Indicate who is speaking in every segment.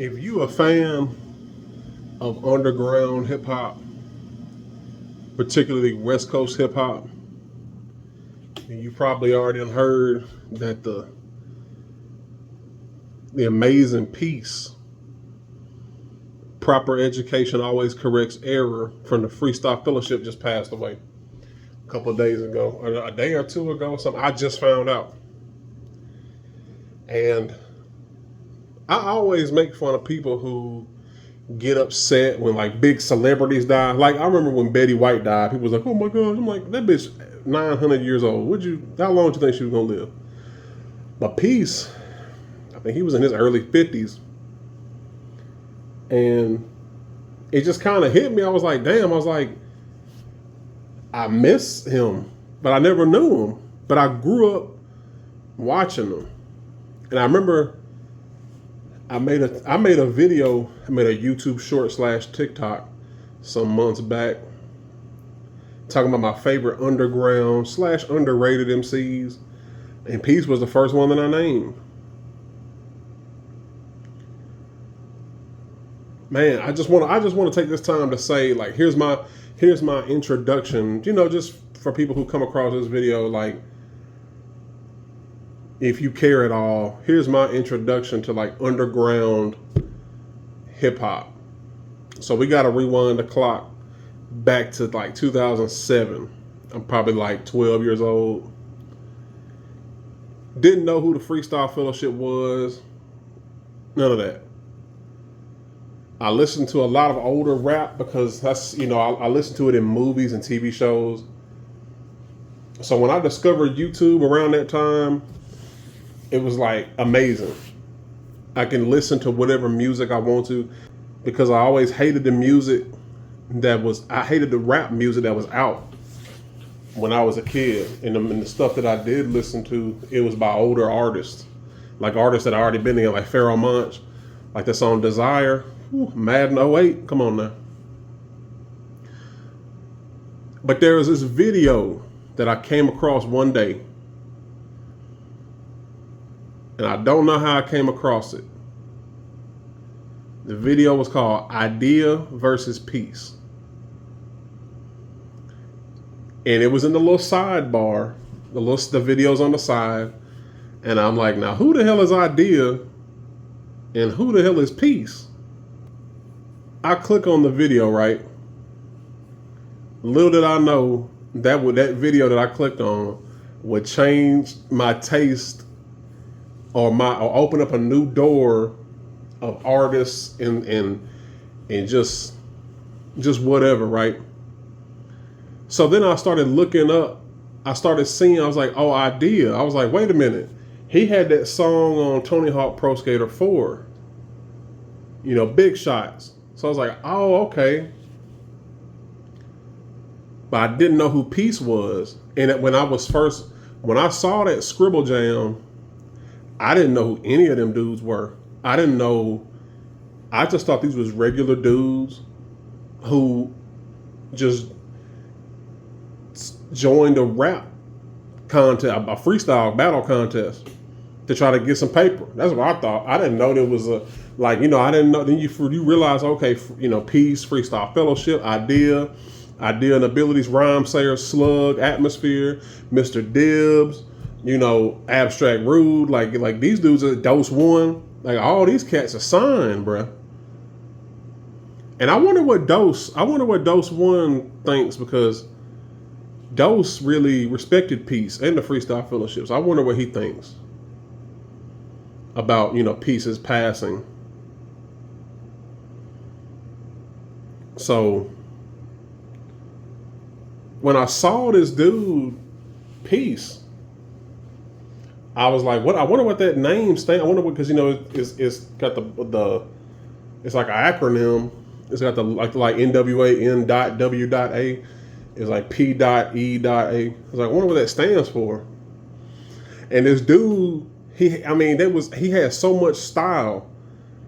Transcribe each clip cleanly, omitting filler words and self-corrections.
Speaker 1: If you a fan of underground hip hop, particularly West Coast hip hop, you probably already heard that the amazing P.E.A.C.E, proper education always corrects error, from the Freestyle Fellowship just passed away a couple of days ago, or a day or two ago, something. I just found out, and I always make fun of people who get upset when like big celebrities die. Like I remember when Betty White died, people was like, "Oh my god!" I'm like, that bitch 900 years old. How long do you think she was gonna live? But P.E.A.C.E, I think he was in his early 50s, and it just kind of hit me. I was like, damn. I was like, I miss him, but I never knew him. But I grew up watching him, and I remember I made a video, I made a YouTube short / TikTok some months back, talking about my favorite underground / underrated MCs, and P.E.A.C.E was the first one that I named. Man, I just want to take this time to say, like, here's my introduction. Just for people who come across this video, like, if you care at all, here's my introduction to like underground hip hop. So we got to rewind the clock back to like 2007. I'm probably like 12 years old. Didn't know who the Freestyle Fellowship was. None of that. I listened to a lot of older rap because that's, I listened to it in movies and TV shows. So when I discovered YouTube around that time, it was like amazing. I can listen to whatever music I want to, because I always hated the music I hated the rap music that was out when I was a kid. And the stuff that I did listen to, it was by older artists, like artists that I already been in, like Pharoah Monch, like the song Desire, Madden 08, come on now. But there was this video that I came across one day, and I don't know how I came across it. The video was called Idea versus Peace. And it was in the little sidebar, the videos on the side. And I'm like, now who the hell is Idea and who the hell is Peace? I click on the video, right? Little did I know that video that I clicked on would change my taste, or open up a new door of artists and just whatever, right? So then I started looking up. I started seeing. I was like, oh, Idea. I was like, wait a minute. He had that song on Tony Hawk Pro Skater 4. Big Shots. So I was like, oh, okay. But I didn't know who P.E.A.C.E was. And when I saw that Scribble Jam, I didn't know who any of them dudes were. I didn't know. I just thought these was regular dudes who just joined a rap contest, a freestyle battle contest, to try to get some paper. That's what I thought. I didn't know there was I didn't know. Then you realize, okay, P.E.A.C.E, Freestyle Fellowship, Idea and Abilities, Rhyme Sayer, Slug, Atmosphere, Mr. Dibbs, Abstract Rude, like these dudes are Dose One, like all these cats are signed, bruh. And I wonder what Dose One thinks, because Dose really respected P.E.A.C.E and the Freestyle Fellowships. I wonder what he thinks about P.E.A.C.E's passing. So when I saw this dude P.E.A.C.E, I was like, what? I wonder what that name stands. I wonder what, because it's got the it's like an acronym. It's got the like NWA N.W.A. It's like P.E.A.C.E. I was like, I wonder what that stands for. And this dude, he had so much style.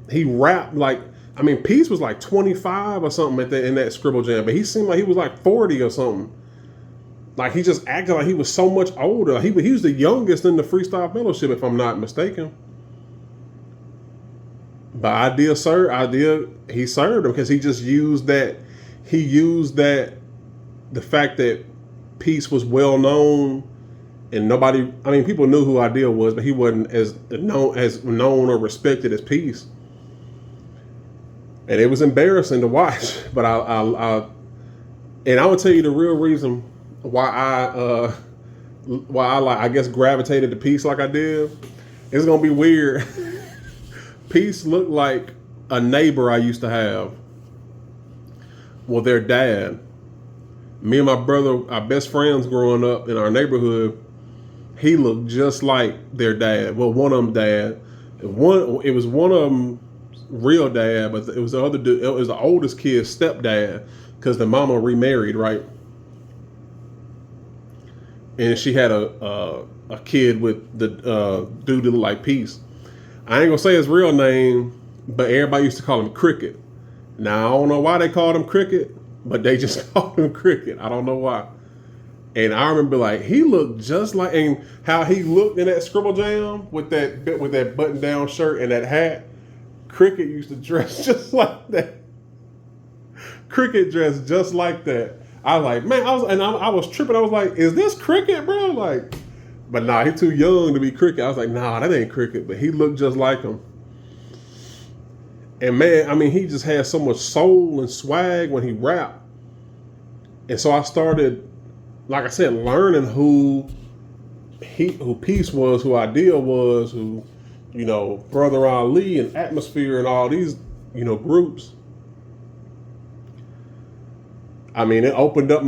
Speaker 1: He rapped like, P.E.A.C.E was like 25 or something in that Scribble Jam, but he seemed like he was like 40 or something. Like he just acted like he was so much older. He was the youngest in the Freestyle Fellowship, if I'm not mistaken. But he served him because he just used that. He used that the fact that Peace was well known and nobody. I mean, people knew who Ideal was, but he wasn't as known or respected as Peace. And it was embarrassing to watch. But and I would tell you the real reason why I like I guess gravitated to P.E.A.C.E like I did. It's gonna be weird. P.E.A.C.E looked like a neighbor I used to have. Well, their dad. Me and my brother, our best friends growing up in our neighborhood, he looked just like their dad. Well, one of them dad. It was one of them real dad, but it was the other dude. It was the oldest kid's stepdad because the mama remarried, right? And she had a kid with the dude that looked like Peace. I ain't gonna say his real name, but everybody used to call him Cricket. Now I don't know why they called him Cricket, but they just called him Cricket. I don't know why. And I remember like he looked just like, and how he looked in that Scribble Jam with that button down shirt and that hat. Cricket used to dress just like that. Cricket dressed just like that. I was like, man, I was tripping. I was like, is this Cricket, bro? Like, but nah, he's too young to be Cricket. I was like, nah, that ain't Cricket, but he looked just like him. And man, I mean, he just had so much soul and swag when he rapped. And so I started, like I said, learning who P.E.A.C.E was, who Ideal was, who, Brother Ali and Atmosphere and all these, groups. I mean, it opened up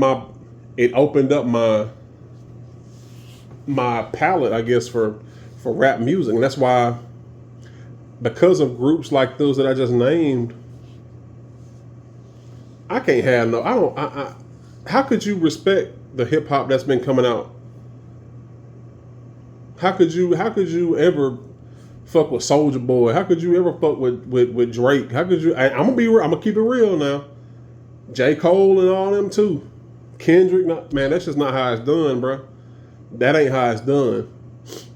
Speaker 1: my palette, I guess, for rap music. And that's why, because of groups like those that I just named, I can't have how could you respect the hip hop that's been coming out? How could you ever fuck with Soulja Boy? How could you ever fuck with Drake? How could you? I'm gonna keep it real now. J. Cole and all them too. Kendrick, man, that's just not how it's done, bro. That ain't how it's done.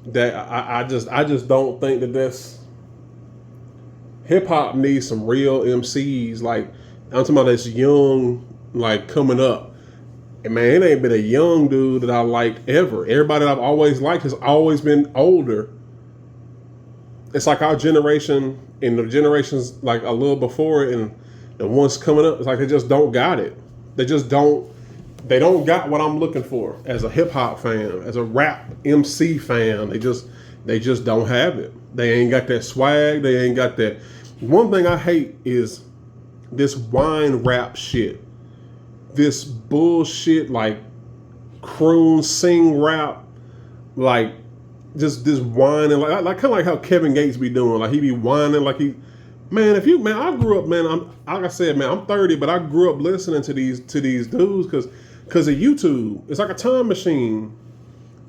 Speaker 1: That I just don't think that's. Hip hop needs some real MCs. Like, I'm talking about this young, like, coming up. And man, it ain't been a young dude that I liked ever. Everybody that I've always liked has always been older. It's like our generation and the generations like a little before it and the ones coming up, it's like they just don't got it. They don't got what I'm looking for as a hip hop fan, as a rap MC fan. They just don't have it. They ain't got that swag. They ain't got that. One thing I hate is this wine rap shit. This bullshit like croon sing rap, like just this whining, like kind of like how Kevin Gates be doing. Like he be whining like he, man. I grew up, man. Like I said, man, I'm 30, but I grew up listening to these dudes because of YouTube. It's like a time machine.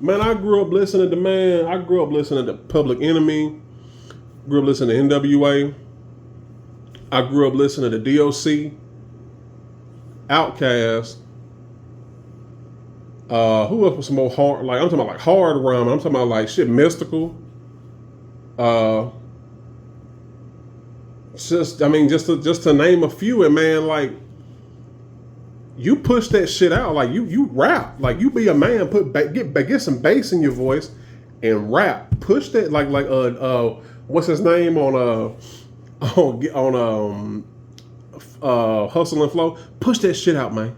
Speaker 1: Man, I grew up listening to Public Enemy. Grew up listening to NWA. I grew up listening to DOC, Outkast. Who else was some more hard? Like I'm talking about like hard rhyme. I'm talking about like shit mystical. Just to name a few, and man, like you push that shit out. Like you rap. Like you be a man. Get some bass in your voice and rap. Push that like what's his name on Hustle and Flow. Push that shit out, man.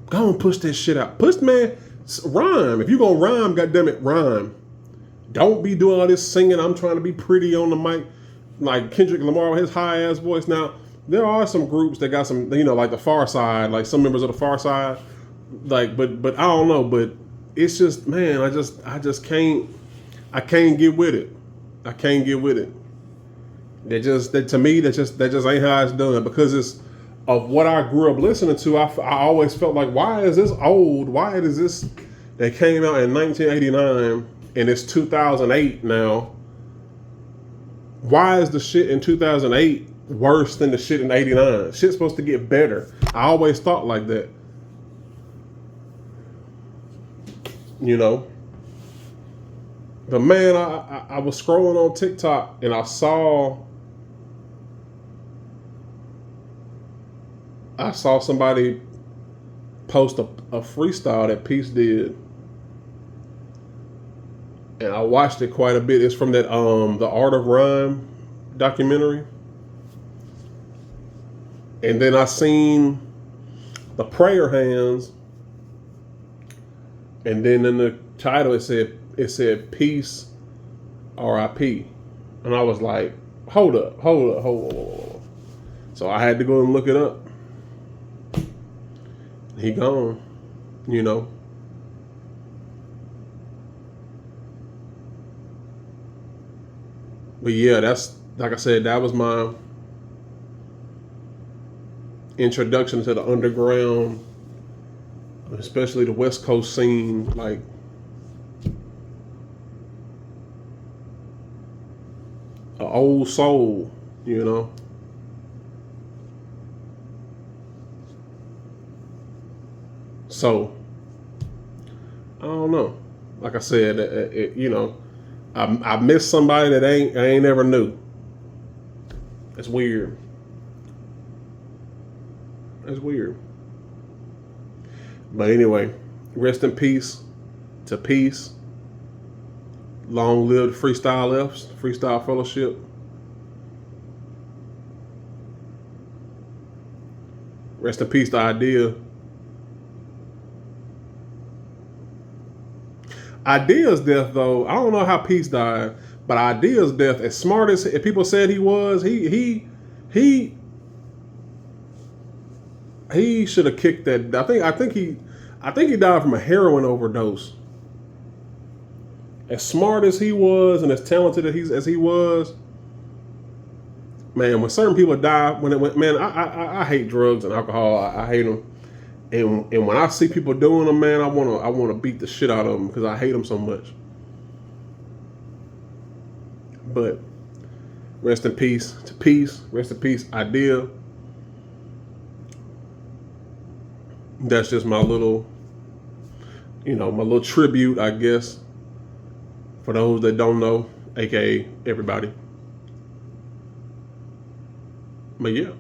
Speaker 1: Go and push that shit out. Rhyme. If you gonna rhyme, goddammit, rhyme. Don't be doing all this singing. I'm trying to be pretty on the mic, like Kendrick Lamar with his high ass voice. Now there are some groups that got some, like the Far Side, like some members of the Far Side, like, but I don't know. But it's just, man, I just can't. I can't get with it. I can't get with it. To me, that just ain't how it's done, because it's of what I grew up listening to. I always felt like, why is this old? Why is this that came out in 1989 and it's 2008 now? Why is the shit in 2008 worse than the shit in 89? Shit's supposed to get better. I always thought like that. But man, I was scrolling on TikTok and I saw I saw somebody post a freestyle that P.E.A.C.E did, and I watched it quite a bit. It's from that the Art of Rhyme documentary, and then I seen the prayer hands, and then in the title it said Peace R.I.P. And I was like, hold up. So I had to go and look it up. He gone, you know. But yeah, that's like I said, that was my introduction to the underground, especially the West Coast scene, like an old soul, you know. So I don't know. Like I said, you know, I miss somebody that I ain't ever knew. It's weird. It's weird. But anyway, rest in peace to P.E.A.C.E. Long live Freestyle F's, Freestyle Fellowship. Rest in peace to Idea. Idea's death, though, I don't know how P.E.A.C.E died, but Idea's death, as smart as people said he was, he should have kicked that. I think he died from a heroin overdose. As smart as he was and as talented as he was, man, when certain people die, man, I hate drugs and alcohol. I hate them. And when I see people doing them, man, I wanna beat the shit out of them because I hate them so much. But rest in peace to P.E.A.C.E. Rest in peace, Idea. That's just my little, my little tribute, I guess, for those that don't know, aka everybody. But yeah.